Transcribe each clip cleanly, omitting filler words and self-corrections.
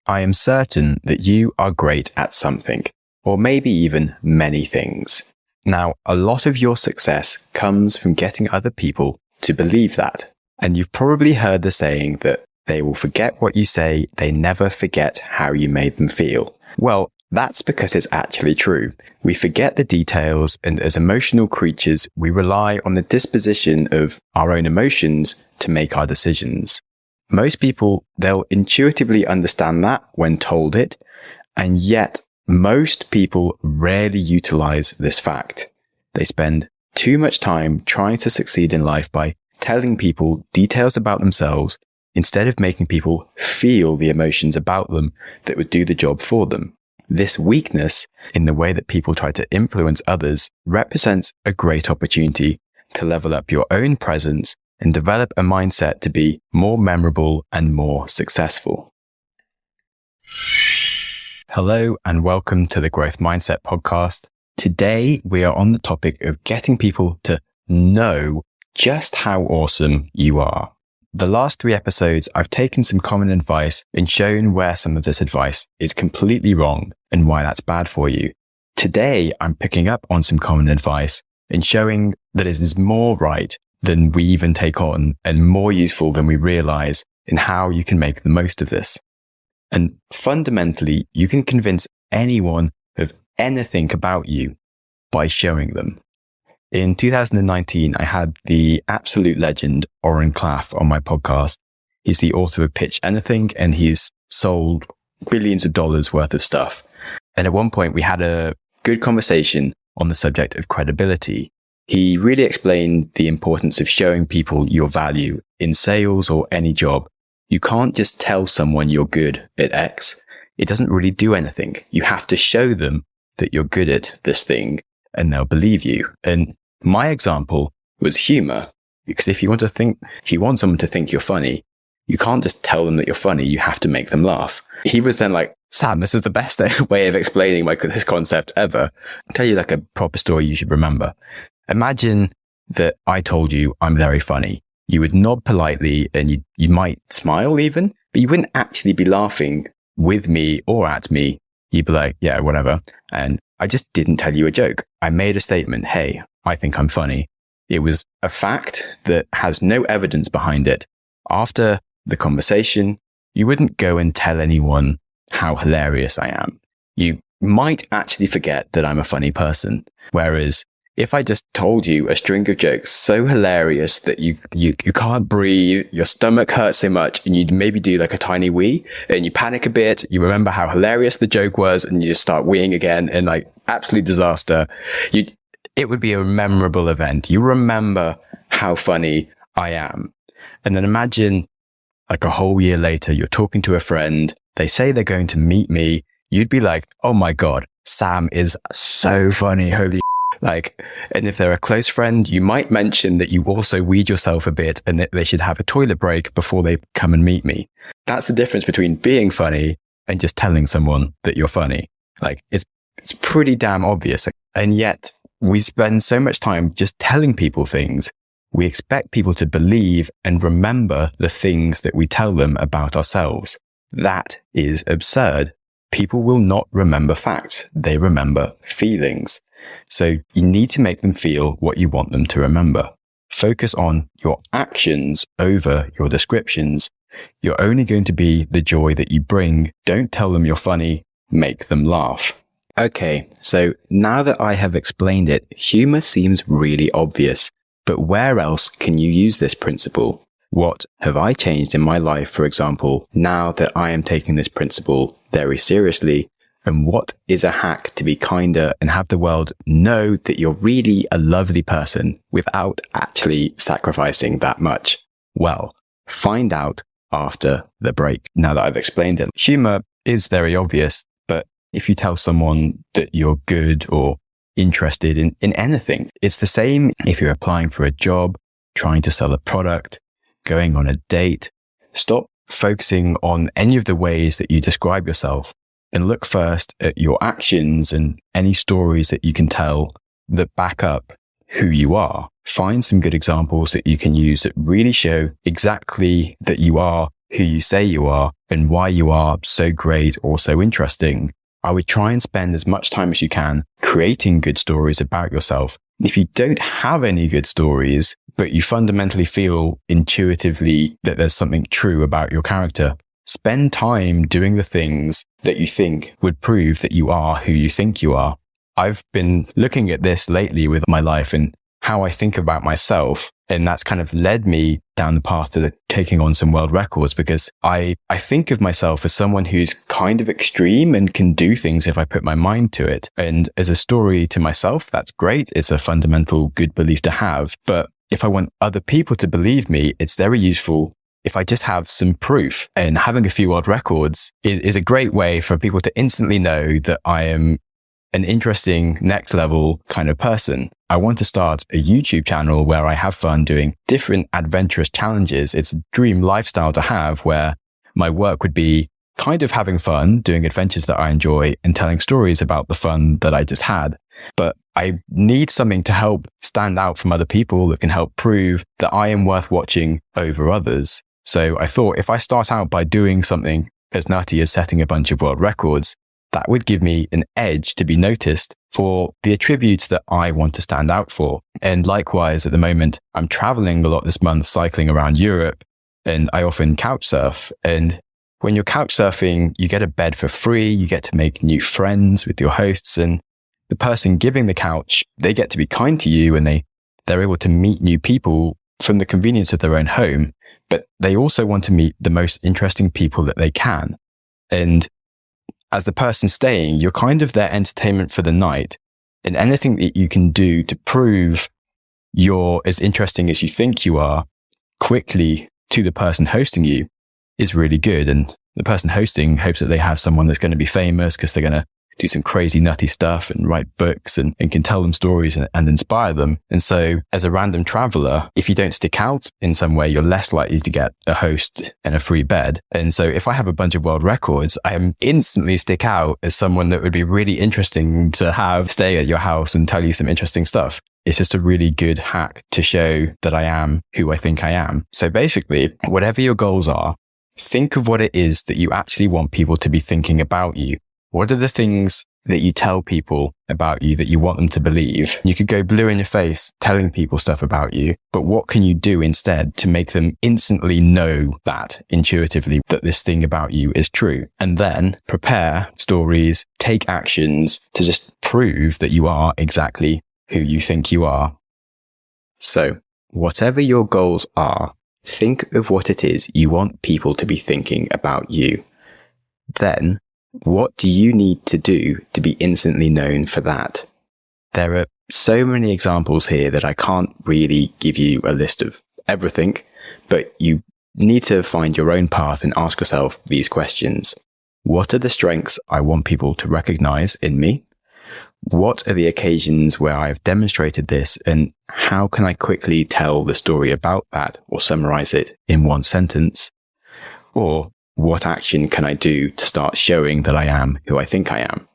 I am certain that you are great at something, or maybe even many things. Now, a lot of your success comes from getting other people to believe that. And you've probably heard the saying that they will forget what you say, they never forget how you made them feel. Well, that's because it's actually true. We forget the details, and as emotional creatures, we rely on the disposition of our own emotions to make our decisions. Most people, they'll intuitively understand that when told it, and yet most people rarely utilize this fact. They spend too much time trying to succeed in life by telling people details about themselves instead of making people feel the emotions about them that would do the job for them. This weakness in the way that people try to influence others represents a great opportunity to level up your own presence and develop a mindset to be more memorable and more successful. Hello and welcome to the Growth Mindset Podcast. Today we are on the topic of getting people to know just how awesome you are. The last 3 episodes, I've taken some common advice and shown where some of this advice is completely wrong and why that's bad for you. Today, I'm picking up on some common advice and showing that it is more right than we even take on and more useful than we realize in how you can make the most of this. And fundamentally, you can convince anyone of anything about you by showing them. In 2019, I had the absolute legend, Oren Klaff, on my podcast. He's the author of Pitch Anything, and he's sold billions of dollars worth of stuff. And at one point, we had a good conversation on the subject of credibility. He really explained the importance of showing people your value in sales or any job. You can't just tell someone you're good at X. It doesn't really do anything. You have to show them that you're good at this thing, and they'll believe you. And my example was humor, because if you want someone to think you're funny, you can't just tell them that you're funny. You have to make them laugh. He was then like, Sam, this is the best way of explaining this concept ever. I'll tell you like a proper story you should remember. Imagine that I told you I'm very funny. You would nod politely and you might smile even, but you wouldn't actually be laughing with me or at me. You'd be like, yeah, whatever. And I just didn't tell you a joke. I made a statement. Hey, I think I'm funny. It was a fact that has no evidence behind it. After the conversation, you wouldn't go and tell anyone how hilarious I am. You might actually forget that I'm a funny person. Whereas if I just told you a string of jokes so hilarious that you can't breathe, your stomach hurts so much, and you'd maybe do like a tiny wee, and you panic a bit, you remember how hilarious the joke was, and you just start weeing again, and like absolute disaster. It would be a memorable event. You remember how funny I am. And then imagine like a whole year later, you're talking to a friend, they say they're going to meet me. You'd be like, oh my God, Sam is so funny. Holy and if they're a close friend, you might mention that you also weed yourself a bit and that they should have a toilet break before they come and meet me. That's the difference between being funny and just telling someone that you're funny. Like it's pretty damn obvious. And yet we spend so much time just telling people things. We expect people to believe and remember the things that we tell them about ourselves. That is absurd. People will not remember facts. They remember feelings. So you need to make them feel what you want them to remember. Focus on your actions over your descriptions. You're only going to be the joy that you bring. Don't tell them you're funny. Make them laugh. Okay, so now that I have explained it, humor seems really obvious. But where else can you use this principle? What have I changed in my life, for example, now that I am taking this principle very seriously? And what is a hack to be kinder and have the world know that you're really a lovely person without actually sacrificing that much? Well, find out after the break, now that I've explained it. Humor is very obvious, but if you tell someone that you're good or interested in anything, it's the same if you're applying for a job, trying to sell a product, going on a date. Stop focusing on any of the ways that you describe yourself and look first at your actions and any stories that you can tell that back up who you are. Find some good examples that you can use that really show exactly that you are who you say you are and why you are so great or so interesting, I would try and spend as much time as you can creating good stories about yourself. If you don't have any good stories, but you fundamentally feel intuitively that there's something true about your character, spend time doing the things that you think would prove that you are who you think you are. I've been looking at this lately with my life and how I think about myself. And that's kind of led me down the path to taking on some world records, because I think of myself as someone who's kind of extreme and can do things if I put my mind to it. And as a story to myself, that's great. It's a fundamental good belief to have. But if I want other people to believe me, it's very useful if I just have some proof. And having a few world records is a great way for people to instantly know that I am an interesting next level kind of person. I want to start a YouTube channel where I have fun doing different adventurous challenges. It's a dream lifestyle to have, where my work would be kind of having fun, doing adventures that I enjoy and telling stories about the fun that I just had. But I need something to help stand out from other people that can help prove that I am worth watching over others. So I thought if I start out by doing something as nutty as setting a bunch of world records, that would give me an edge to be noticed for the attributes that I want to stand out for. And likewise, at the moment, I'm traveling a lot this month, cycling around Europe, and I often couch surf. And when you're couch surfing, you get a bed for free. You get to make new friends with your hosts, and the person giving the couch, they get to be kind to you, and they're able to meet new people from the convenience of their own home. But they also want to meet the most interesting people that they can. And as the person staying, you're kind of their entertainment for the night. And anything that you can do to prove you're as interesting as you think you are quickly to the person hosting you is really good. And the person hosting hopes that they have someone that's going to be famous because they're going to do some crazy nutty stuff and write books and can tell them stories and inspire them. And so as a random traveler, if you don't stick out in some way, you're less likely to get a host and a free bed. And so if I have a bunch of world records, I am instantly stick out as someone that would be really interesting to have stay at your house and tell you some interesting stuff. It's just a really good hack to show that I am who I think I am. So basically, whatever your goals are, think of what it is that you actually want people to be thinking about you. What are the things that you tell people about you that you want them to believe? You could go blue in your face telling people stuff about you, but what can you do instead to make them instantly know that intuitively that this thing about you is true? And then prepare stories, take actions to just prove that you are exactly who you think you are. So whatever your goals are, think of what it is you want people to be thinking about you. Then what do you need to do to be instantly known for that? There are so many examples here that I can't really give you a list of everything, but you need to find your own path and ask yourself these questions. What are the strengths I want people to recognize in me? What are the occasions where I've demonstrated this, and how can I quickly tell the story about that or summarize it in one sentence? Or what action can I do to start showing that I am who I think I am?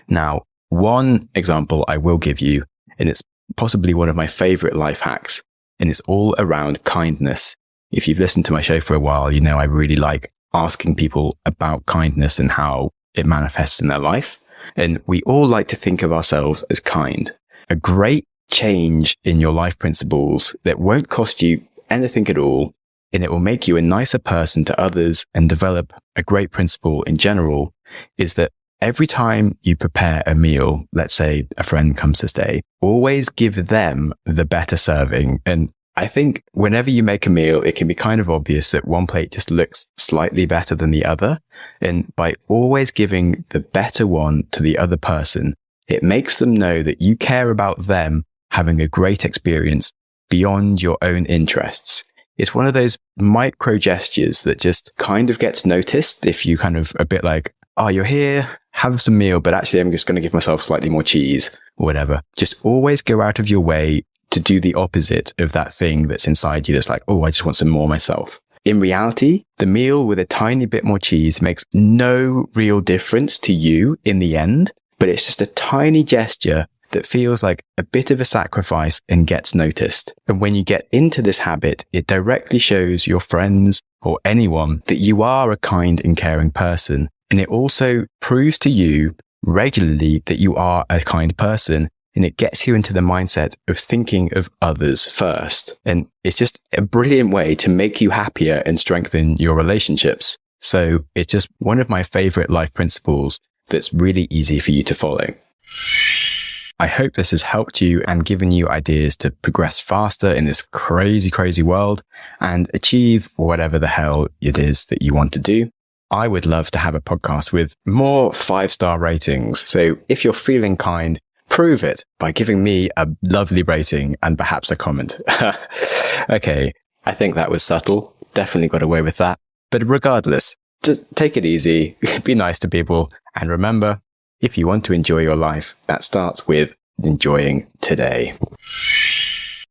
Now, one example I will give you, and it's possibly one of my favorite life hacks, and it's all around kindness. If you've listened to my show for a while, you know I really like asking people about kindness and how it manifests in their life. And we all like to think of ourselves as kind. A great change in your life principles that won't cost you anything at all, and it will make you a nicer person to others and develop a great principle in general, is that every time you prepare a meal, let's say a friend comes to stay, always give them the better serving. And I think whenever you make a meal, it can be kind of obvious that one plate just looks slightly better than the other. And by always giving the better one to the other person, it makes them know that you care about them having a great experience beyond your own interests. It's one of those micro gestures that just kind of gets noticed if you kind of a bit like, oh, you're here, have some meal, but actually I'm just going to give myself slightly more cheese or whatever. Just always go out of your way to do the opposite of that thing that's inside you that's like, oh, I just want some more myself. In reality, the meal with a tiny bit more cheese makes no real difference to you in the end, but it's just a tiny gesture that feels like a bit of a sacrifice and gets noticed. And when you get into this habit, it directly shows your friends or anyone that you are a kind and caring person. And it also proves to you regularly that you are a kind person. And it gets you into the mindset of thinking of others first. And it's just a brilliant way to make you happier and strengthen your relationships. So it's just one of my favorite life principles that's really easy for you to follow. I hope this has helped you and given you ideas to progress faster in this crazy, crazy world and achieve whatever the hell it is that you want to do. I would love to have a podcast with more 5-star ratings. So if you're feeling kind, prove it by giving me a lovely rating and perhaps a comment. Okay, I think that was subtle. Definitely got away with that. But regardless, just take it easy, be nice to people, and remember, if you want to enjoy your life, that starts with enjoying today.